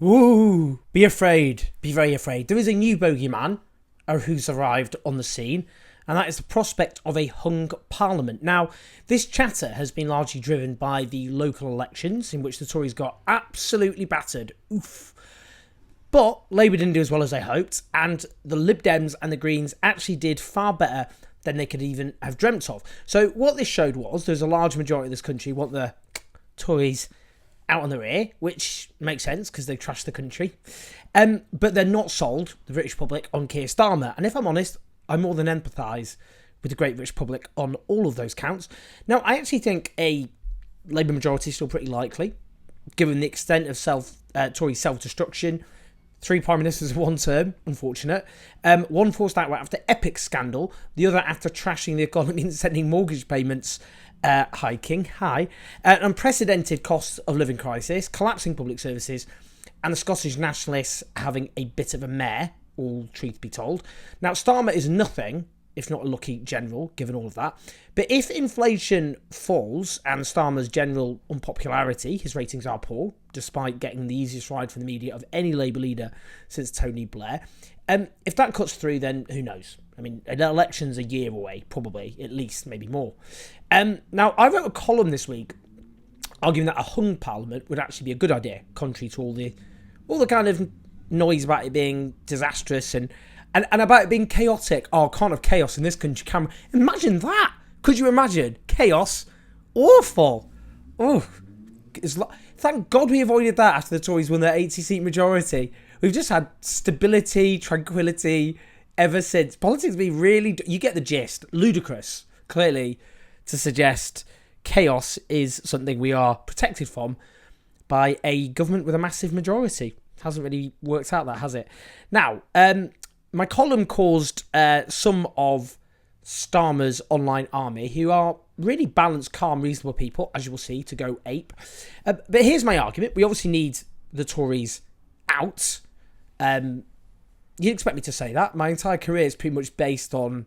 Ooh, be afraid. Be very afraid. There is a new bogeyman who's arrived on the scene, and that is the prospect of a hung parliament. Now, this chatter has been largely driven by the local elections, in which the Tories got absolutely battered. Oof. But Labour didn't do as well as they hoped, and the Lib Dems and the Greens actually did far better than they could even have dreamt of. So what this showed was there's a large majority of this country want the Tories out on their ear, which makes sense because they trashed the country. But they're not sold, the British public, on Keir Starmer. And if I'm honest, I more than empathise with the great British public on all of those counts. Now, I actually think a Labour majority is still pretty likely, given the extent of Tory self-destruction. 3 prime ministers in one term, unfortunate. One forced out after epic scandal, the other after trashing the economy and sending mortgage payments hiking high, an unprecedented cost of living crisis, collapsing public services, and the Scottish nationalists having a bit of a mare, all truth be told. Now, Starmer is nothing if not a lucky general, given all of that. But if inflation falls and Starmer's general unpopularity, his ratings are poor, despite getting the easiest ride from the media of any Labour leader since Tony Blair. If that cuts through, then who knows? I mean, an election's a year away, probably, at least, maybe more. Now, I wrote a column this week arguing that a hung parliament would actually be a good idea, contrary to all the kind of noise about it being disastrous and about it being chaotic. Oh, can't have chaos in this country, can we? Imagine that. Could you imagine? Chaos. Awful. Oh, thank God we avoided that after the Tories won their 80-seat majority. We've just had stability, tranquility ever since. Politics has been really... You get the gist. Ludicrous, clearly, to suggest chaos is something we are protected from by a government with a massive majority. Hasn't really worked out that, has it? Now, my column caused some of Starmer's online army, who are really balanced, calm, reasonable people, as you will see, to go ape. But here's my argument. We obviously need the Tories out. You'd expect me to say that. My entire career is pretty much based on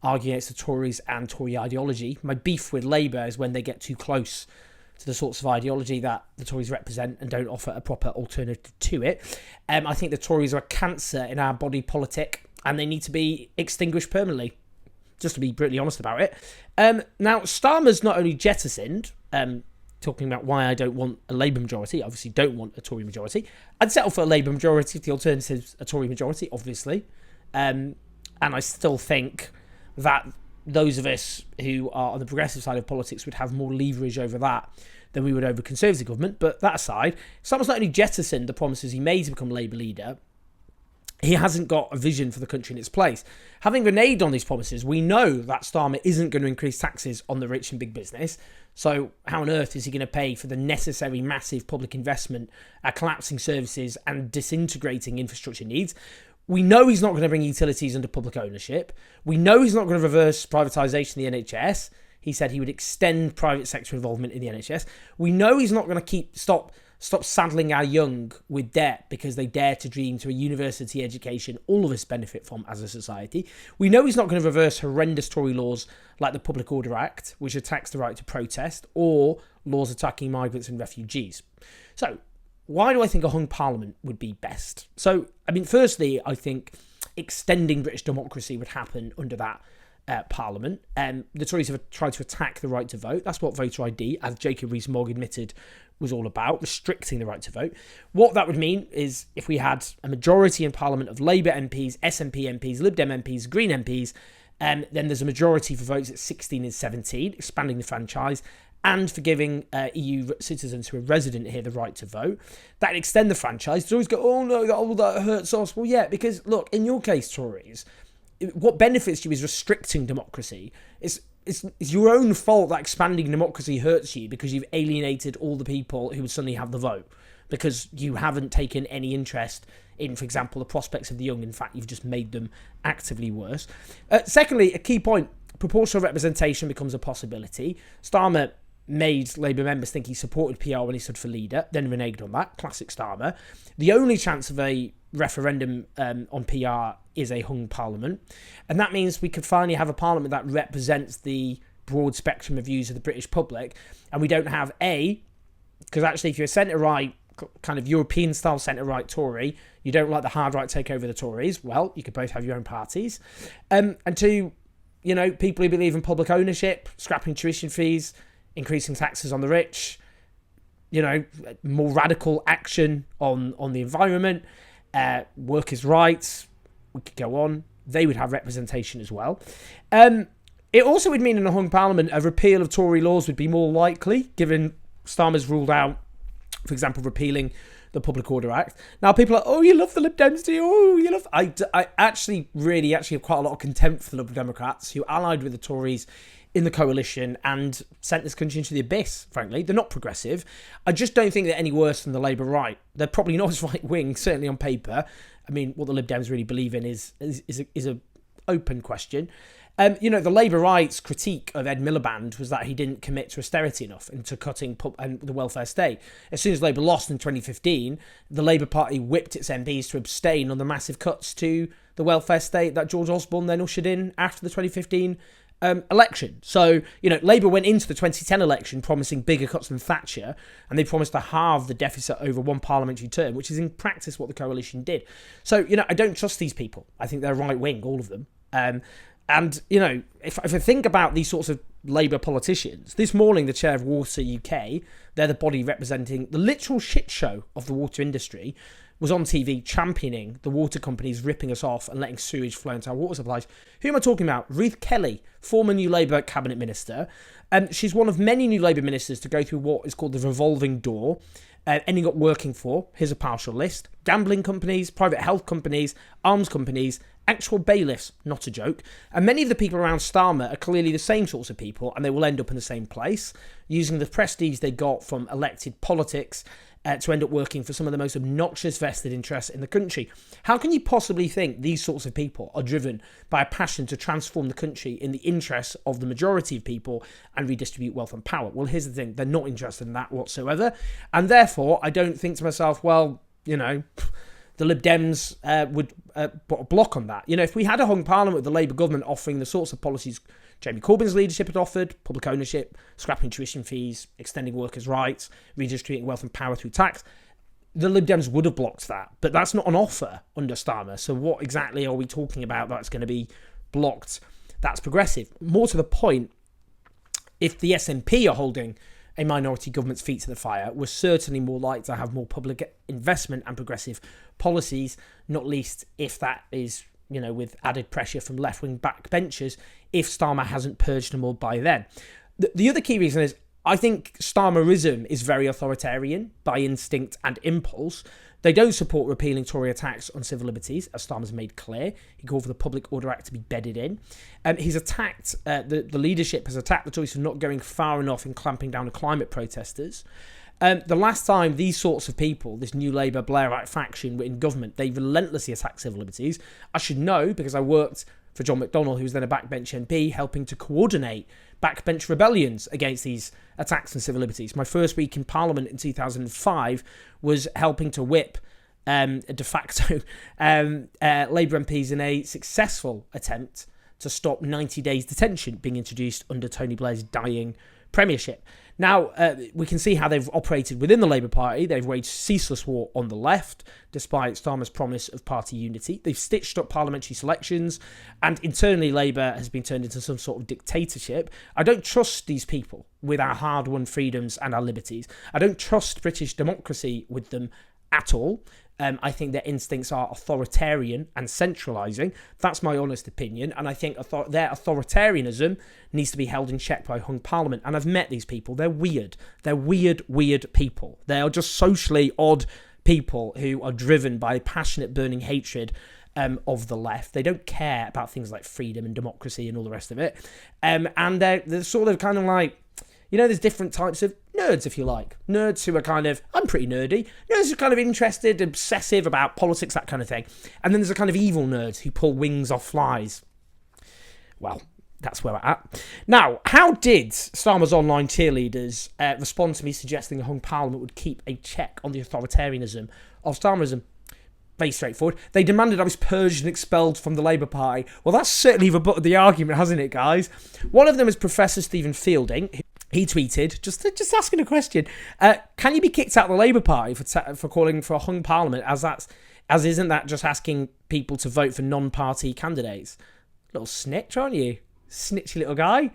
arguing against the Tories and Tory ideology. My beef with Labour is when they get too close to the sorts of ideology that the Tories represent and don't offer a proper alternative to it. I think the Tories are a cancer in our body politic and they need to be extinguished permanently, just to be brutally honest about it. Now, Starmer's not only jettisoned, talking about why I don't want a Labour majority, obviously don't want a Tory majority. I'd settle for a Labour majority if the alternative's a Tory majority, obviously. And I still think that those of us who are on the progressive side of politics would have more leverage over that than we would over Conservative government. But that aside, Starmer's not only jettisoned the promises he made to become Labour leader, he hasn't got a vision for the country in its place. Having reneged on these promises, we know that Starmer isn't going to increase taxes on the rich and big business. So how on earth is he going to pay for the necessary massive public investment, collapsing services and disintegrating infrastructure needs? We know he's not going to bring utilities under public ownership. We know he's not going to reverse privatisation of the NHS. He said he would extend private sector involvement in the NHS. We know he's not going to stop saddling our young with debt because they dare to dream to a university education all of us benefit from as a society. We know he's not going to reverse horrendous Tory laws like the Public Order Act, which attacks the right to protest, or laws attacking migrants and refugees. So, why do I think a hung parliament would be best? So, I mean, firstly, I think extending British democracy would happen under that parliament. The Tories have tried to attack the right to vote. That's what voter ID, as Jacob Rees-Mogg admitted, was all about, restricting the right to vote. What that would mean is if we had a majority in parliament of Labour MPs, SNP MPs, Lib Dem MPs, Green MPs, then there's a majority for votes at 16 and 17, expanding the franchise, and for giving EU citizens who are resident here the right to vote. That'd extend the franchise. Tories go, oh no, that hurts us. Well, yeah, because look, in your case, Tories, what benefits you is restricting democracy. It's your own fault that expanding democracy hurts you because you've alienated all the people who would suddenly have the vote because you haven't taken any interest in, for example, the prospects of the young. In fact, you've just made them actively worse. Secondly, a key point, proportional representation becomes a possibility. Starmer made Labour members think he supported PR when he stood for leader, then reneged on that. Classic Starmer. The only chance of a referendum on PR is a hung parliament. And that means we could finally have a parliament that represents the broad spectrum of views of the British public. And we don't have because actually if you're a centre-right kind of European-style centre-right Tory, you don't like the hard-right take over the Tories, well, you could both have your own parties. And to, people who believe in public ownership, scrapping tuition fees, increasing taxes on the rich, more radical action on the environment, workers' rights, we could go on, they would have representation as well. It also would mean in a hung parliament, a repeal of Tory laws would be more likely, given Starmer's ruled out, for example, repealing the Public Order Act. Now, people are, oh, you love the Lib Dems, do you? Oh, you love... I actually have quite a lot of contempt for the Liberal Democrats, who allied with the Tories in the coalition and sent this country into the abyss, frankly. They're not progressive. I just don't think they're any worse than the Labour right. They're probably not as right-wing, certainly on paper. I mean, what the Lib Dems really believe in is a open question. The Labour right's critique of Ed Miliband was that he didn't commit to austerity enough and to cutting the welfare state. As soon as Labour lost in 2015, the Labour Party whipped its MPs to abstain on the massive cuts to the welfare state that George Osborne then ushered in after the 2015 election. So, Labour went into the 2010 election promising bigger cuts than Thatcher, and they promised to halve the deficit over one parliamentary term, which is in practice what the coalition did. So, I don't trust these people. I think they're right-wing, all of them. And, if I think about these sorts of Labour politicians, this morning the chair of Water UK, they're the body representing the literal shit show of the water industry, was on TV championing the water companies ripping us off and letting sewage flow into our water supplies. Who am I talking about? Ruth Kelly, former New Labour cabinet minister. She's one of many New Labour ministers to go through what is called the revolving door, ending up working for, here's a partial list, gambling companies, private health companies, arms companies, actual bailiffs, not a joke. And many of the people around Starmer are clearly the same sorts of people, and they will end up in the same place, using the prestige they got from elected politics to end up working for some of the most obnoxious vested interests in the country. How can you possibly think these sorts of people are driven by a passion to transform the country in the interests of the majority of people and redistribute wealth and power? Well, here's the thing. They're not interested in that whatsoever. And therefore, I don't think to myself, well, the Lib Dems would put a block on that. If we had a hung parliament with the Labour government offering the sorts of policies Jeremy Corbyn's leadership had offered, public ownership, scrapping tuition fees, extending workers' rights, redistributing wealth and power through tax, the Lib Dems would have blocked that. But that's not an offer under Starmer. So what exactly are we talking about that's going to be blocked? That's progressive. More to the point, if the SNP are holding a minority government's feet to the fire, we're certainly more likely to have more public investment and progressive policies, not least if that is, with added pressure from left-wing backbenchers, if Starmer hasn't purged them all by then. The other key reason is I think Starmerism is very authoritarian by instinct and impulse. They don't support repealing Tory attacks on civil liberties, as Starmer's made clear. He called for the Public Order Act to be bedded in. He's attacked, the leadership has attacked the Tories for not going far enough in clamping down on climate protesters. The last time these sorts of people, this New Labour Blairite faction, were in government, they relentlessly attacked civil liberties. I should know because I worked for John McDonnell, who was then a backbench MP, helping to coordinate backbench rebellions against these attacks on civil liberties. My first week in Parliament in 2005 was helping to whip de facto Labour MPs in a successful attempt to stop 90 days detention being introduced under Tony Blair's dying premiership. Now, we can see how they've operated within the Labour Party. They've waged ceaseless war on the left, despite Starmer's promise of party unity. They've stitched up parliamentary selections, and internally Labour has been turned into some sort of dictatorship. I don't trust these people with our hard-won freedoms and our liberties. I don't trust British democracy with them at all. I think their instincts are authoritarian and centralising. That's my honest opinion. And I think their authoritarianism needs to be held in check by a hung parliament. And I've met these people. They're weird. They're weird people. They are just socially odd people who are driven by passionate burning hatred of the left. They don't care about things like freedom and democracy and all the rest of it. And they're sort of kind of like, there's different types of nerds, if you like. Nerds who are kind of, I'm pretty nerdy. Nerds who are kind of interested, obsessive about politics, that kind of thing. And then there's a kind of evil nerds who pull wings off flies. Well, that's where we're at. Now, how did Starmer's online cheerleaders respond to me suggesting a hung parliament would keep a check on the authoritarianism of Starmerism? Very straightforward. They demanded I was purged and expelled from the Labour Party. Well, that's certainly rebutted the argument, hasn't it, guys? One of them is Professor Stephen Fielding, He tweeted, just asking a question, can you be kicked out of the Labour Party for calling for a hung parliament, as isn't that just asking people to vote for non-party candidates? Little snitch, aren't you? Snitchy little guy.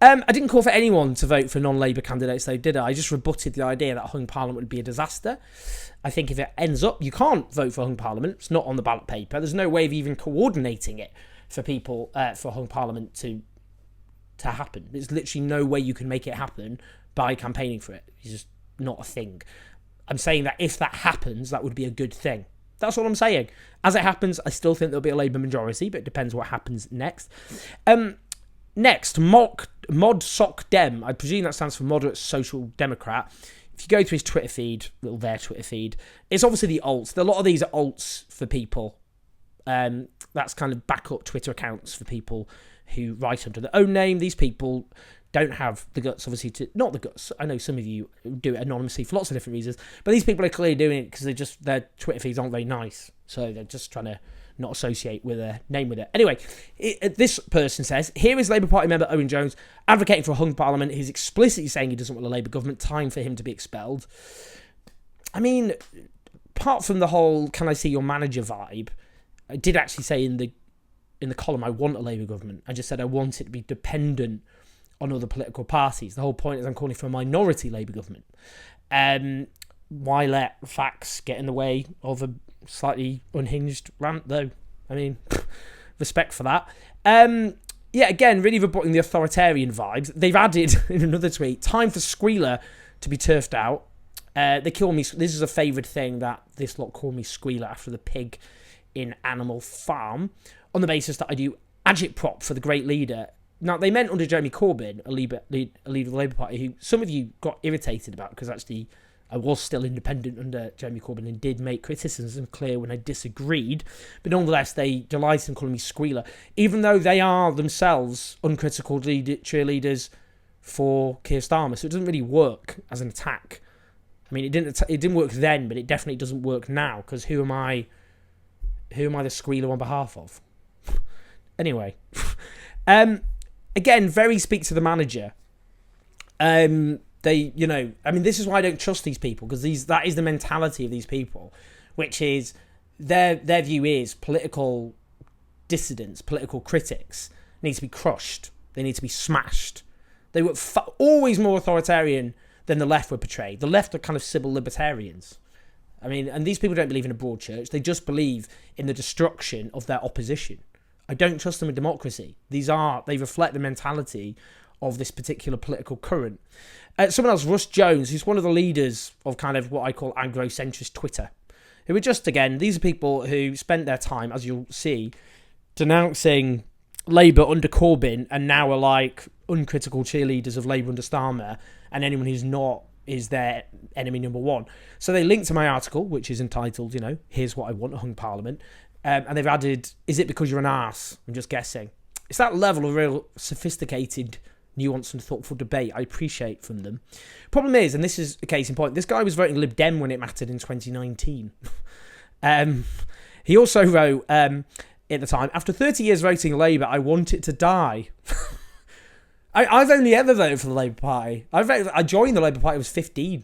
I didn't call for anyone to vote for non-Labour candidates, though, did I? I just rebutted the idea that a hung parliament would be a disaster. I think if it ends up, you can't vote for a hung parliament. It's not on the ballot paper. There's no way of even coordinating it for people, for a hung parliament to happen. There's literally no way you can make it happen by campaigning for it. It's just not a thing. I'm saying that if that happens, that would be a good thing. That's what I'm saying. As it happens, I still think there'll be a Labour majority, but it depends what happens next. Next, Mod Soc Dem. I presume that stands for Moderate Social Democrat. If you go to his Twitter feed, their Twitter feed, it's obviously the alts. A lot of these are alts for people. That's kind of backup Twitter accounts for people who write under their own name. These people don't have the guts, obviously, not the guts. I know some of you do it anonymously for lots of different reasons, but these people are clearly doing it because their Twitter feeds aren't very nice. So they're just trying to not associate with a name with it. Anyway, this person says, here is Labour Party member Owen Jones advocating for a hung parliament. He's explicitly saying he doesn't want a Labour government. Time for him to be expelled. I mean, apart from the whole "can I see your manager" vibe, I did actually say in the column I want a Labour government. I just said I want it to be dependent on other political parties. The whole point is I'm calling for a minority Labour government. Why let facts get in the way of a slightly unhinged rant, though? I mean, respect for that. Yeah, again, really rebutting the authoritarian vibes. They've added, in another tweet, time for Squealer to be turfed out. They call me, this is a favoured thing that this lot call me Squealer after the pig in Animal Farm, on the basis that I do agitprop for the great leader. Now, they meant under Jeremy Corbyn, a leader of the Labour Party, who some of you got irritated about, because actually I was still independent under Jeremy Corbyn and did make criticism clear when I disagreed. But nonetheless, they delighted in calling me Squealer, even though they are themselves uncritical cheerleaders for Keir Starmer. So it doesn't really work as an attack. I mean, it didn't work then, but it definitely doesn't work now, because who am I the Squealer on behalf of? Anyway. Again, very speak to the manager. This is why I don't trust these people, because that is the mentality of these people, which is their view is political dissidents, political critics need to be crushed. They need to be smashed. They were always more authoritarian than the left were portrayed. The left are kind of civil libertarians. I mean, and these people don't believe in a broad church. They just believe in the destruction of their opposition. I don't trust them in democracy. They reflect the mentality of this particular political current. Someone else, Russ Jones, who's one of the leaders of kind of what I call Anglo-centrist Twitter, who are just, again, these are people who spent their time, as you'll see, denouncing Labour under Corbyn and now are like uncritical cheerleaders of Labour under Starmer, and anyone who's not is their enemy number one. So they linked to my article, which is entitled, Here's What I Want, a Hung Parliament. And they've added, is it because you're an arse? I'm just guessing. It's that level of real sophisticated, nuanced and thoughtful debate I appreciate from them. Problem is, and this is a case in point, this guy was voting Lib Dem when it mattered in 2019. He also wrote, at the time, after 30 years voting Labour, I want it to die. I've only ever voted for the Labour Party. I joined the Labour Party when I was 15.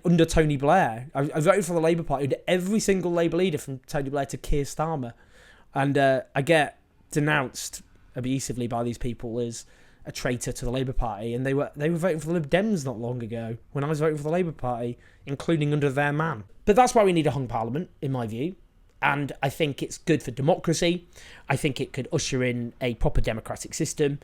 Under Tony Blair. I voted for the Labour Party under every single Labour leader from Tony Blair to Keir Starmer. And I get denounced abusively by these people as a traitor to the Labour Party. And they were voting for the Lib Dems not long ago when I was voting for the Labour Party, including under their man. But that's why we need a hung parliament, in my view. And I think it's good for democracy. I think it could usher in a proper democratic system.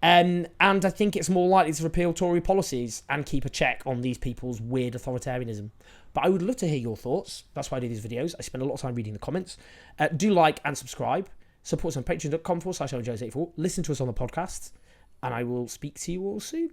And I think it's more likely to repeal Tory policies and keep a check on these people's weird authoritarianism. But I would love to hear your thoughts. That's why I do these videos. I spend a lot of time reading the comments. Do like and subscribe. Support us on patreon.com/Jones84. Listen to us on the podcast. And I will speak to you all soon.